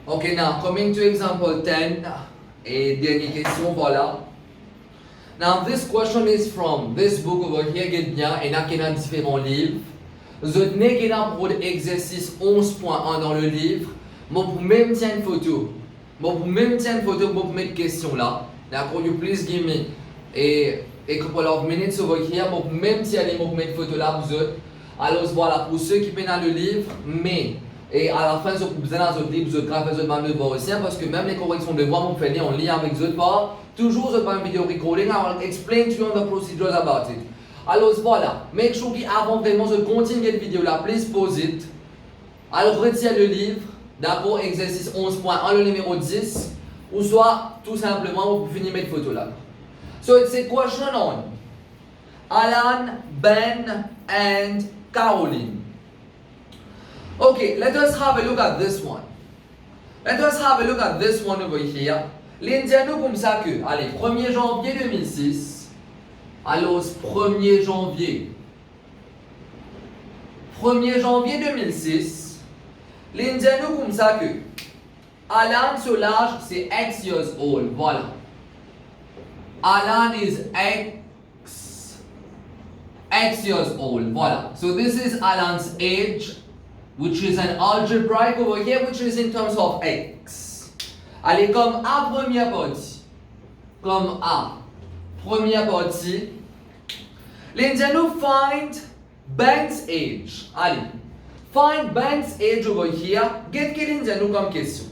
Okay, now coming to example 10, et dernière question, voilà. Now this question is from this book over here, get bien, et il y a différents livres. Vous n'avez pour l'exercice 11.1 dans le livre, moi pour même tiens une photo. Moi pour même tiens une photo, pour mettre question là. D'accord, you please give me a couple of minutes over here, moi pour même tiens les mots pour mettre photo là vous autres. Alors voilà, pour ceux qui peinent le livre, mais et à la fin, vous avez besoin d'un livre, vous avez grave besoin de devoir aussi, parce que même les corrections de voix, vous faites en lien avec les autres parts. Toujours, vous avez une vidéo recording, I will explain to you the procedures about it. Alors voilà, make sure qu'avant vraiment de continuer cette vidéo là, please pause it. Alors retirez le livre, d'abord exercice 11.1, le numéro 10, ou soit tout simplement vous finissez mettre photo là. So it's a question on Alan, Ben and Caroline. Okay, let us have a look at this one. Let us have a look at this one over here. L'indiano comme ça que, allez, 1er janvier 2006. Alors, 1er janvier. 1er janvier 2006. L'indiano comme ça que, Alan, son âge, c'est X years old. Voilà. Alan is X years old. Voilà. So this is Alan's age, which is an algebraic over here, which is in terms of x. Allez, comme A première partie. Comme A première partie. L'indiano find Ben's age. Allez, find Ben's age over here. Get quel l'indiano comme question.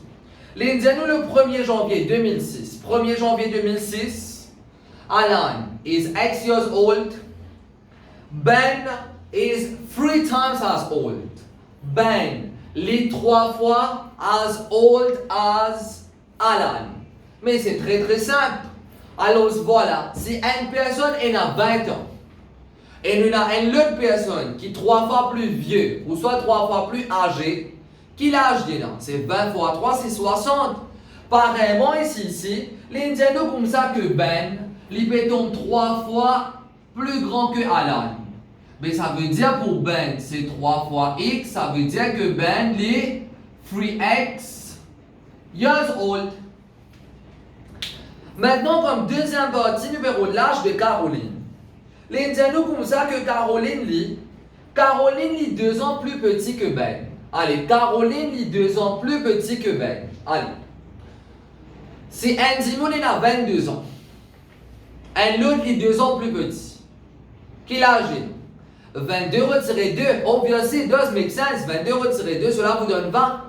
L'indiano le 1er janvier 2006. 1er janvier 2006. Alan is X years old. Ben is 3 times as old. Ben, les 3 fois as old as Alan. Mais c'est très très simple. Alors voilà, si une personne a 20 ans, et nous avons une autre personne qui est 3 fois plus vieux, ou soit 3 fois plus âgé, qui l'âge dit là? C'est 20 fois 3, c'est 60. Pareillement ici, l'indiano comme ça que Ben, il peut tomber 3 fois plus grand que Alan. Mais ça veut dire pour Ben, c'est 3 fois X, ça veut dire que Ben est 3X years old. Maintenant, comme deuxième partie, numéro de l'âge de Caroline. L'indiano comme ça que Caroline est 2 ans plus petit que Ben. Allez, Caroline est 2 ans plus petit que Ben. Allez. Si Andy Moon a 22 ans, et l'autre est 2 ans plus petit, quel âge est 22 retiré 2, obviously does make sense. 22 retiré 2, cela vous donne 20.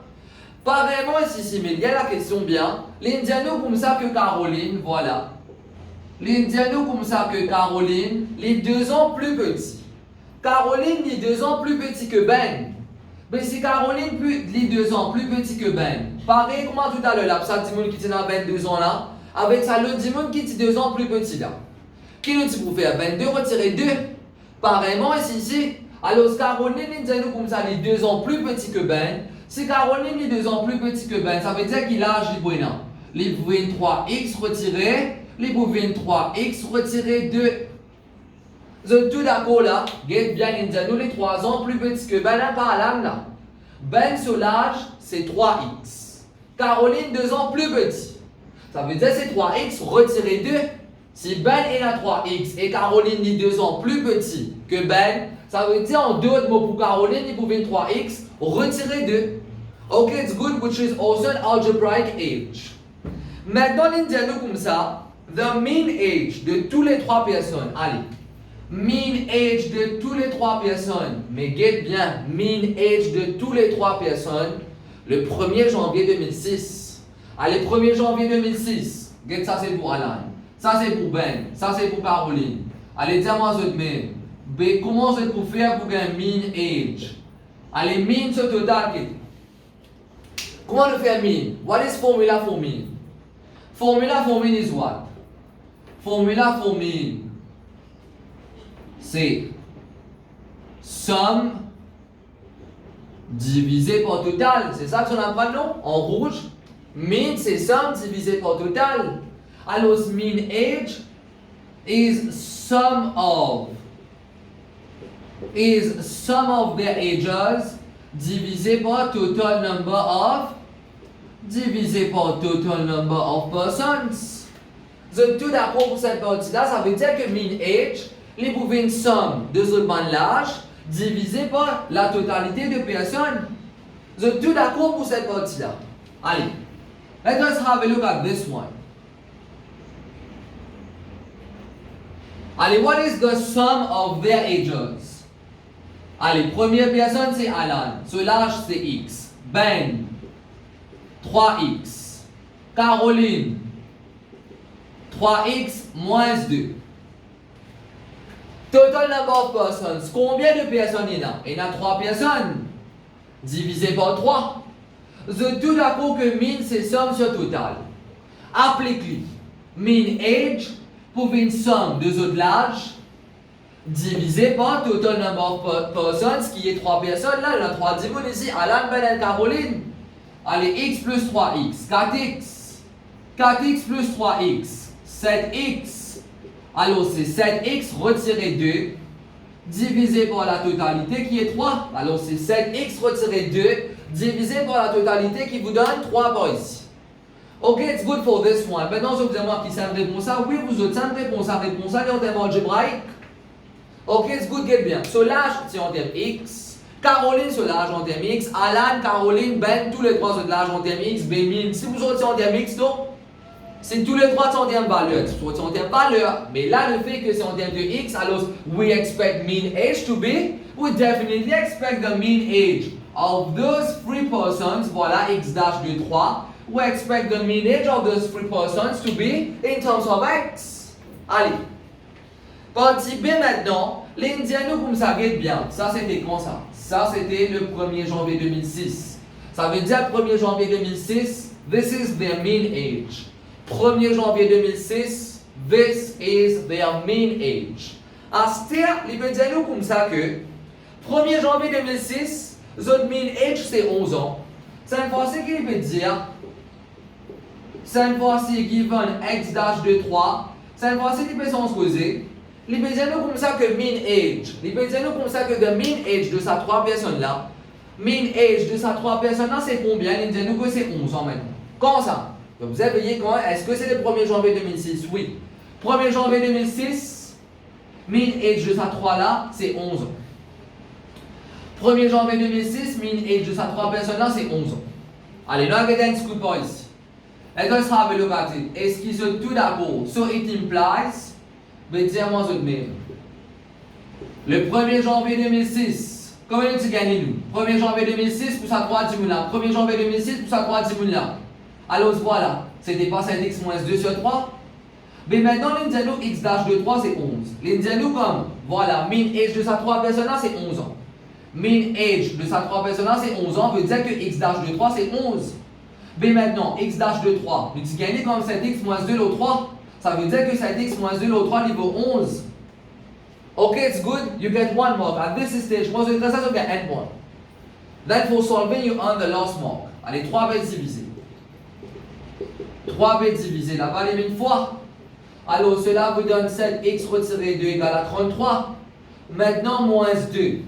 Pareillement ici, mais il y a la question bien. L'indiano comme ça que Caroline, voilà. L'indiano comme ça que Caroline, les 2 ans plus petit. Caroline, les 2 ans plus petit que Ben. Mais si Caroline, les 2 ans plus petit que Ben, pareil comment tout à l'heure, là, ça dit qui a 22 ans là, avec ça, le dimon qui est 2 ans plus petit là. Qui nous dit pour faire 22 retirer 2? Pareillement ici, alors Caroline nous comme ça les 2 ans plus petit que Ben. Si Caroline est 2 ans plus petit que Ben, ça veut dire qu'il a âge libre. Les 23x retiré, les 23x retiré 2. Vous êtes tout d'accord là? Get bien nous les 3 ans plus petit que Ben, pas à l'âme là. Ben sur l'âge c'est 3x. Caroline 2 ans plus petit. Ça veut dire c'est 3x retiré 2. Si Ben est à 3x et Caroline est 2 ans plus petit que Ben, ça veut dire en d'autres mots pour Caroline, il pouvait 3x retirer 2. Ok, it's good, which is also an algebraic age. Maintenant, l'indiano comme ça, the mean age de tous les 3 personnes. Allez, mean age de tous les 3 personnes. Mais get bien, mean age de tous les 3 personnes, le 1er janvier 2006. Allez, 1er janvier 2006. Get ça, c'est pour Alan. Ça c'est pour Ben, ça c'est pour Caroline. Allez, dis-moi ce même. Ben, comment c'est pour faire pour un mean age? Allez, mean ce total. Comment le faire mean? What is formula for mean? Formula for mean is what? Formula for mean, c'est somme divisé par total. C'est ça que on apprend non? En rouge. Mean c'est somme divisé par total. Alors, mean age is sum of their ages divisé par total number of divisé par total number of persons. Vous êtes tout d'accord pour cette partie-là? Ça veut dire que mean age, il pouvait une somme de ce l'âge divisé par la totalité de personnes. Vous êtes tout d'accord pour cette partie-là? Allez, let us have a look at this one. Allez, what is the sum of their ages? Allez, première personne c'est Alan, son âge c'est X. Ben, 3X. Caroline, 3X moins 2. Total number of persons. Combien de personnes il y en a? Il y en a 3 personnes. Divisé par 3. Vous êtes tout d'accord que mean c'est somme sur total. Applique-lui. Mean age pour une somme de l'âge divisé par total number of persons qui est 3 personnes. Là, il y a 3 divisions ici. Alan, Ben et Caroline. Allez, X plus 3X. 4X. 4X plus 3X. 7X. Alors, c'est 7X retiré 2 divisé par la totalité qui est 3. Alors, c'est 7X retiré 2 divisé par la totalité qui vous donne 3 par ici. Ok, it's good for this one. Maintenant, je vous demande qui ça me répond ça. Oui, vous autres, ça me répond ça, il y a un terme algébrique. Ok, it's good, get bien. So, l'âge, c'est en terme X. Caroline, sur l'âge en terme X. Alan, Caroline, Ben, tous les trois sur l'âge en terme X. Bémine, si vous autres, c'est en terme X, donc, c'est tous les trois en terme valeur. C'est en terme valeur. Mais là, le fait que c'est en terme de X, alors, we expect mean age to be, we definitely expect the mean age of those 3 persons, voilà, X dash de 3. We expect the mean age of those 3 persons to be in terms of X. Allez. Partie B maintenant, l'Indiano, vous me savez bien, ça c'était quand ça? Ça c'était le 1er janvier 2006. Ça veut dire 1er janvier 2006, this is their mean age. 1er janvier 2006, this is their mean age. À ce terme, il peut dire comme ça que 1er janvier 2006, the mean age c'est 11 ans. Cette fois-ci qu'il peut dire, cette fois-ci given x dash de 3, cette fois-ci il peut s'en poser. Il peut dire comme ça que mean age, il peut dire comme ça que the mean age de ces 3 personnes-là, mean age de ces 3 personnes-là c'est combien? Il dit que c'est 11 ans maintenant. Quand ça? Donc vous avez payé quand? Est-ce que c'est le 1er janvier 2006? Oui. 1er janvier 2006, mean age de ces 3-là, c'est 11 ans. 1er janvier 2006, mean age de ces 3 personnes-là, c'est 11 ans. Allez, now get un scoop point ici. Let us have a look at it. Est-ce qu'ils sont tout d'accord? So it implies, je vais dire moi de même. Le 1er janvier 2006, combien tu gagnes nous? 1er janvier 2006 pour ça 3 10 là. 1er janvier 2006 pour ça 3 10 là. Alors voilà, c'était pas 7x moins 2 sur 3. Mais maintenant, l'indiano x dash de 3 c'est 11. L'indiano comme, voilà, mean age de sa 3 personnes là c'est 11 ans. Mean age de sa 3 personnes là c'est 11 ans, veut dire que x dash de 3 c'est 11. Mais maintenant, x dash de 3, mais tu gagnes comme 7x moins 2 l'autre 3. Ça veut dire que 7x moins 2 l'autre 3 niveau 11. Ok, it's good. You get 1 mark. At this stage, moi je vais ça, you get n mark. Then for solving, you earn the last mark. Allez, 3b divisé. 3b divisé, la valeur une fois. Alors, cela vous donne 7x retiré 2 égale à 33. Maintenant, moins 2.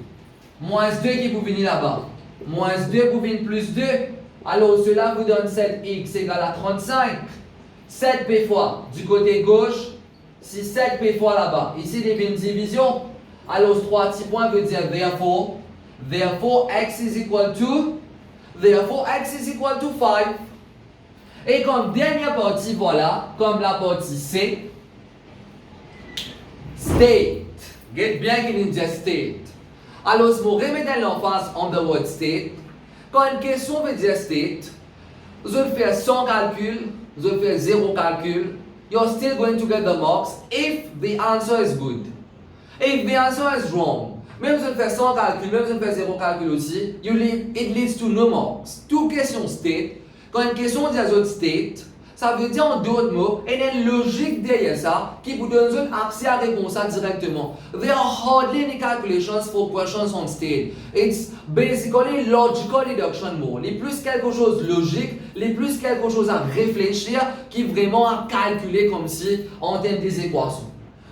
Moins 2 qui vous venez là-bas. Moins 2 vous venez plus 2. Alors, cela vous donne 7x égale à 35. 7p fois du côté gauche, si 7p fois là-bas. Ici, il y a une division. Alors, 3 petits points veut dire therefore, x is equal to 5. Et comme dernière partie, voilà, comme la partie C, state. Get bien qu'il dit state. Alors, si vous remettez l'emphase on the word state, quand une question veut dire state, vous allez faire 100 calculs, vous allez faire 0 calcul, you're still going to get the marks if the answer is good. If the answer is wrong, même si vous allez faire 100 calculs, même si vous allez faire 0 calcul aussi, it leads to no marks. Toute question state, quand une question dit à state, ça veut dire en d'autres mots, il y a une logique derrière ça qui vous donne accès à répondre ça directement. There are hardly any calculations for questions on state. It's basically logical deduction more. Les plus quelque chose de logique, les plus quelque chose à réfléchir qui vraiment à calculer comme si en termes des équations.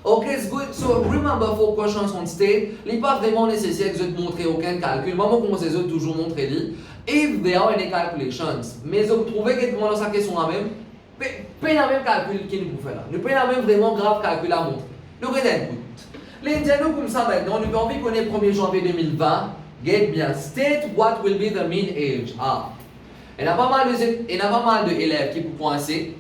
Okay, it's good. So remember for questions on state, il n'est pas vraiment nécessaire que je te montre aucun calcul. Moi, je commence à toujours montrer lui. If there are any calculations, mais vous trouvez que dans sa question la même, pas la même calcul qu'il nous fait là. Nous pas la même vraiment grave calcul à montrer. Nous regardons. Les nous comme ça maintenant, nous avons envie qu'on est le 1er janvier 2020. Get bien. State what will be the mean age. Ah. Il y a pas mal d'élèves qui peuvent penser.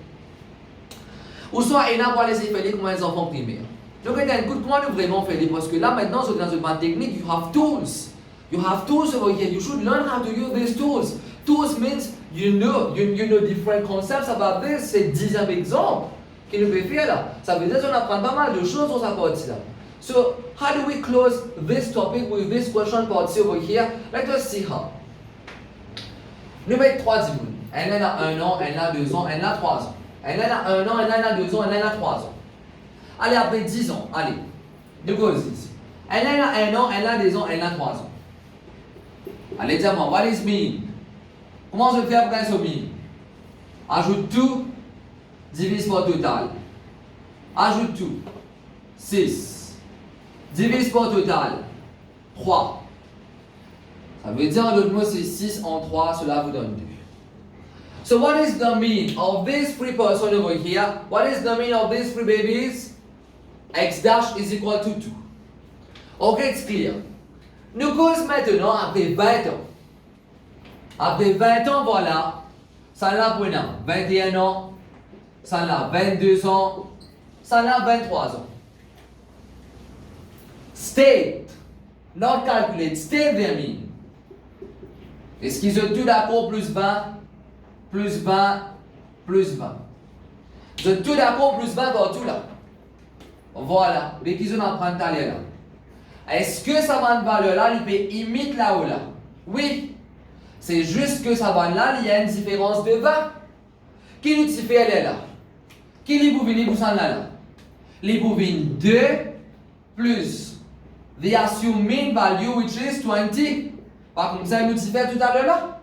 Ou soit il y a pas les effets comme les enfants primaires. Donc écoute, comment nous vraiment faire parce que là maintenant sur dans une bande technique, you have tools. You have tools over here. You should learn how to use these tools. Tools means you know different concepts about this. C'est 10e exemple que nous pouvons faire là. Ça veut dire qu'on apprend pas mal de choses sur sa partie là. So how do we close this topic with this question party over here? Let us see how. Nous mettons 3 dimoun. Elle en a 1 an, elle en a 2 ans, elle en a 3 ans. Elle en a 1 an, elle en a 2 ans, elle en a 3 ans. Allez, après 10 ans, allez. Nous go ici. Elle en a 1 an, elle en a 2 ans, elle en a 3 ans. Allez, dis-moi, what is mean? Comment je fais pour gagner ce mean? Ajoute tout, divise par total. Ajoute tout, 6. Divise par total, 3. Ça veut dire en d'autres mots, c'est 6 en 3, cela vous donne 2. So what is the mean of these 3 persons over here? What is the mean of these 3 babies? X dash is equal to 2. Okay, it's clear. Nous cause maintenant après 20 ans. Après 20 ans, voilà. Ça l'a pris 21 ans. Ça l'a 22 ans. Ça l'a 23 ans. State. Not calculate. State their mean. Est-ce qu'ils sont tous d'accord plus 20? Plus 20, plus 20. Vous êtes tous d'accord plus 20 partout là. Voilà. Dès qu'ils ont apprenti à là. Est-ce que ça va de valeur là, il peut imiter là ou là? Oui. C'est juste que ça va là, il y a une différence de 20. Qui nous diffère là? Qui lui pouvait nous là là? Il pouvait 2 plus the assumed value which is 20. Par contre, ça nous diffère tout à l'heure là.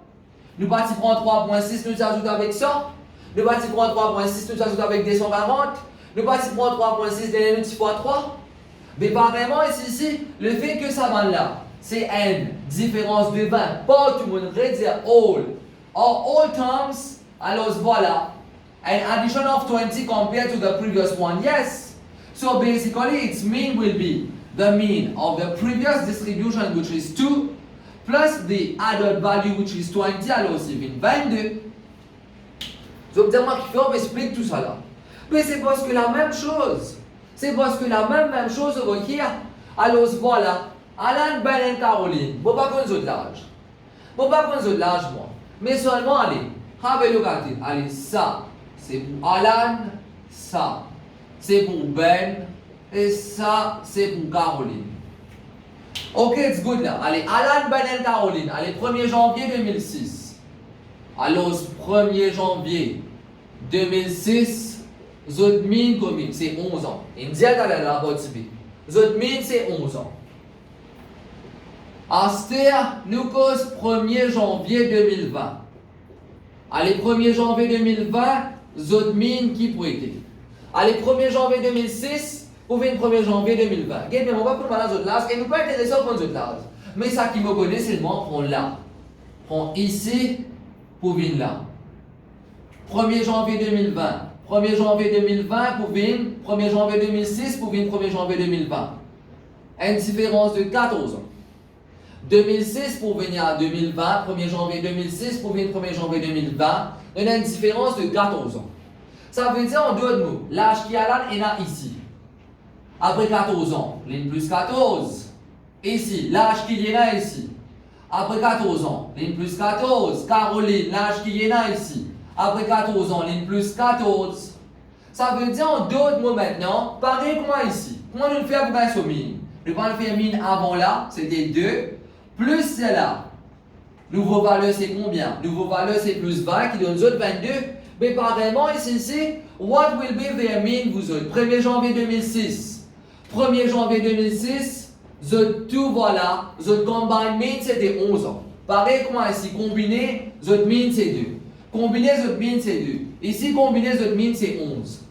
Nous partis prendre 3.6, nous ajoutons avec ça. Nous partis prendre 3.6, nous ajoutons avec 240. Nous partis prendre 3.6, nous multiplions fois 3. Mais pas vraiment ici, le fait que ça va là, c'est une différence de 20. Pas tout le monde dire all. Or all terms, alors voilà. An addition of 20 compared to the previous one, yes. So basically its mean will be the mean of the previous distribution which is 2 plus the added value which is 20, alors c'est 22. Donc, dis-moi qu'il faut expliquer tout ça là. Mais c'est parce que la même chose. C'est parce que la même chose over here. Alors voilà. Alan, Ben et Caroline. Bon, pas qu'on ait l'âge. Bon, pas qu'on ait l'âge, moi. Mais seulement, allez. Have a look at it. Allez, ça, c'est pour Alan. Ça, c'est pour Ben. Et ça, c'est pour Caroline. Ok, it's good là. Allez, Alan, Ben et Caroline. Allez, 1er janvier 2006. Alors, 1er janvier 2006, Zodmine commune, c'est 11 ans. Il me dit à la partie Zodmine, c'est 11 ans. Aster, nous cause 1er janvier 2020. Allez, 1er janvier 2020, Zodmine qui prêtait. Allez, 1er janvier 2006, pour venir 1er janvier 2020. Bien, on va prendre la zone là, et nous pas intéressant pour zone là. Mais ça qui me connaît seulement, prends là. Prends ici, pour venir là. 1er janvier 2020. 1er janvier 2020 pour venir 1er janvier 2006 pour venir 1er janvier 2020. Une différence de 14 ans. 2006 pour venir à 2020, 1er janvier 2006 pour venir 1er janvier 2020, on a une différence de 14 ans. Ça veut dire en deux mots, l'âge qui a là est là ici. Après 14 ans, ligne plus 14. Ici, l'âge qui est là ici. Après 14 ans, ligne plus 14. Caroline, l'âge qui est là ici. Après 14 ans, ligne plus 14. Ça veut dire en d'autres mots maintenant, pareil comme ici. Comment nous le faisons pour gagner ce mine? Nous allons faire mine avant là, c'était 2. Plus c'est là. Nouveau valeur c'est combien? Nouveau valeur c'est plus 20 qui donne 22. Mais pareillement ici, what will be their mean vous autres? 1er janvier 2006. 1er janvier 2006, the two voilà, the combined mean c'était 11 ans. Pareil comme ici, combiné, the mean c'est 2. Combiné, the mean c'est 2. Ici, combiné, the mean c'est 11.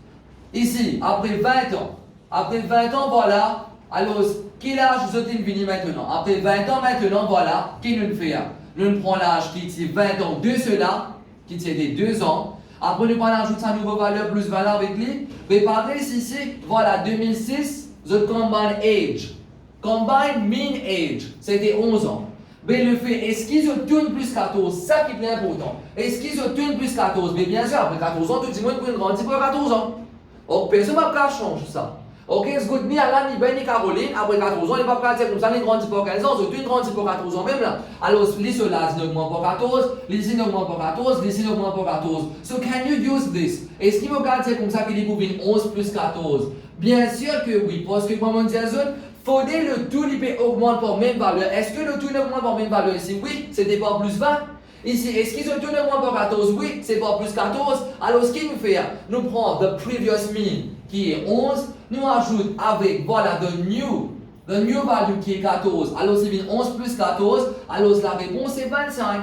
Ici, après 20 ans, Après 20 ans, voilà. Alors, quel âge vous êtes venu maintenant? Après 20 ans maintenant, voilà. Qu'est-ce que nous faisons? Nous prenons l'âge qui est 20 ans de cela, qui était 2 ans. Après, nous prenons l'ajout de sa nouvelle valeur plus valeur avec lui. Préparez ici, voilà, 2006, the combined age. Combined mean age, c'était 11 ans. Mais le fait, est-ce qu'ils ont tout plus 14? Ça qui est important. Est-ce qu'ils ont tout plus 14? Mais bien sûr, après 14 ans, tout le monde peut grandir pour 14 ans. Donc, personne ne va pas changer ça. Ok, c'est good, ni Alan, ni Ben, ni Caroline, après 14 ans, ils ne vont pas dire comme ça, ils grandissent pour 15 ans, ils ont grandi pour 14 ans même là. Alors, les cela n'augmente pour 14, les îles n'augmentent pour 14, les îles n'augmentent pour 14. So, can you use this? Est-ce qu'ils vont dire comme ça qu'ils découvrent 11 plus 14? Bien sûr que oui, parce que comme on dit à eux, faudrait le tout augmente pour même valeur. Est-ce que le tout augmente pour même valeur ici? Oui, c'était pas plus 20. Ici, est-ce qu'ils ont tout augmente pour 14? Oui, c'est pas plus 14. Alors, ce qu'il nous fait, nous prenons the previous mean qui est 11, nous ajoutons avec, voilà, the new value qui est 14. Alors, c'est bien 11 plus 14, alors la réponse est 25.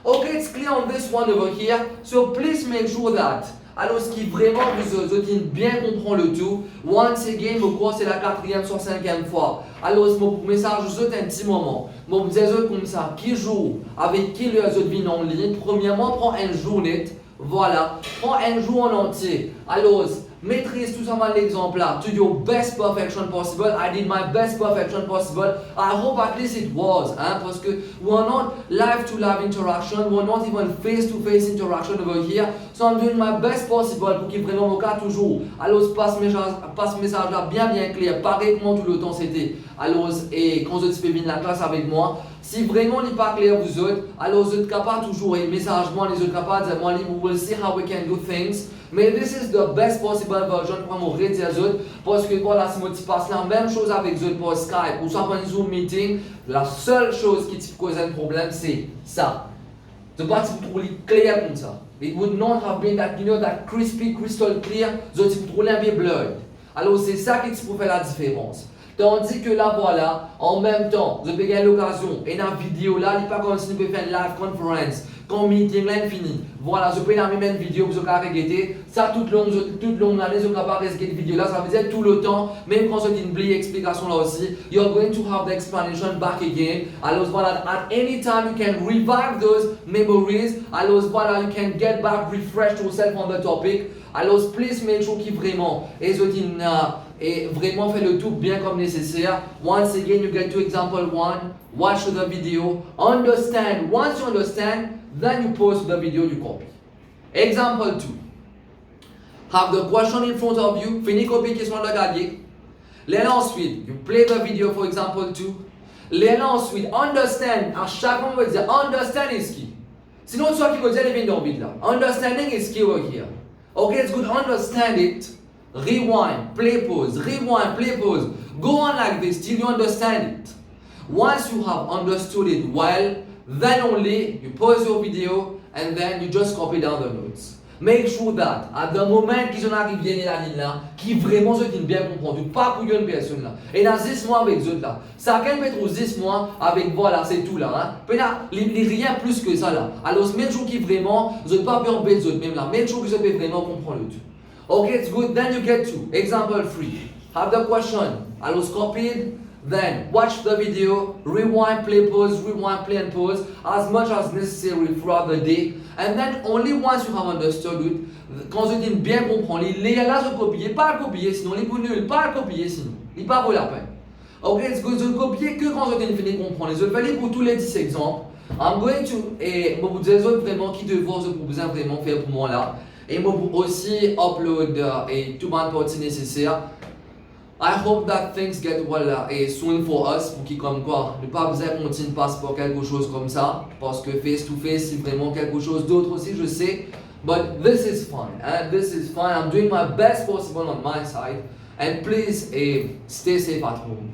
Okay, it's clear on this one over here, so please make sure that. Alors, ce qui vraiment vous bien comprend le tout, once again, je crois que c'est la 4e sur 5e fois. Alors, mon message, je saute un petit moment. Mon vous comme ça, qui joue, avec qui les autres viennent en ligne, premièrement, prends un journée, voilà, prends un jour en entier. Alors, maîtrise tout simplement l'exemple là, to your best perfection possible. I did my best perfection possible. I hope at least it was, hein, parce que we're not live-to-live interaction, we're not even face-to-face interaction over here. So I'm doing my best possible pour qu'il vraiment au cas toujours. Alors, passe message là bien clair, pareil comment tout le temps c'était. Alors, et quand vous êtes venir la classe avec moi, si vraiment n'est pas clair vous autres, alors vous êtes capable toujours et message moi les autres capables de dire moi we will see how we can do things. Mais this is the best possible version pour mon rédiger les autres parce que voilà si moi tu passes la même chose avec les autres pour Skype ou soit pour un Zoom meeting, la seule chose qui te cause un problème c'est ça. De pas trop clair comme ça. It would not have been that, you know, that crispy, crystal clear, vous trop un peu blurred. Alors c'est ça qui peut faire la différence. Tandis que là, voilà, en même temps, vous avez l'occasion, et dans la vidéo là, il n'est pas comme si nous pouvions faire une live conference, quand le meeting là est fini. Voilà, je peux dans la même vidéo, vous avez regardé, ça toute longue l'année, vous avez regardé cette vidéo là, ça veut dire tout le temps, même quand vous avez une blind explication là aussi, you're going to have the explanation back again. Alors voilà, at any time you can revive those memories, alors voilà, you can get back, refresh yourself on the topic. Alors please make sure qu'il vraiment, et vraiment fait le tout bien comme nécessaire. Once again, you get to example 1, watch the video, understand. Once you understand, then you post the video, you copy. Example 2. Have the question in front of you, fini copie question de gagner. Then ensuite, you play the video for example 2. Then ensuite, understand. À chaque fois, on va dire understand is key. Sinon, soit qui va dire les vignes là. Understanding is key over here. Okay, it's good, understand it. Rewind, play pause, rewind, play pause. Go on like this till you understand it. Once you have understood it well, then only you pause your video and then you just copy down the notes. Make sure that at the moment qu'ils en arrivent bien la ligne là, qui vraiment se tiennent bien comprendre, pas pour une personne là. Et dans 10 mois avec eux là, ça quand même être 10 mois avec voilà, c'est tout là. Hein. Puis là, rien plus que ça là. Alors, même chose qui vraiment, vous n'êtes pas bien embêtés eux même là, même chose que vous pouvez vraiment comprendre le tout. Okay, it's good. Then you get to example 3. Have the question. Alors, copied. Then watch the video. Rewind, play, pause. Rewind, play, and pause as much as necessary throughout the day. And then only once you have understood it, quand vous dites bien comprendre, les là se copier, pas copier sinon les pour nul, pas copier sinon, il pas vaut la peine. Okay, it's good. Vous copier que quand vous dites fini comprendre. Je vais aller pour tous les 10 exemples. I'm going to et vous dire vraiment qui devoir vous besoin vraiment faire pour moi là. Et moi aussi upload et tout le monde nécessaire. I hope that things get well soon for us pour qui comme quoi ne pas besoin qu'on tienne passe pour quelque chose comme ça parce que face to face c'est vraiment quelque chose d'autre aussi je sais. But this is fun and this is fun. I'm doing my best possible on my side and please stay safe at home.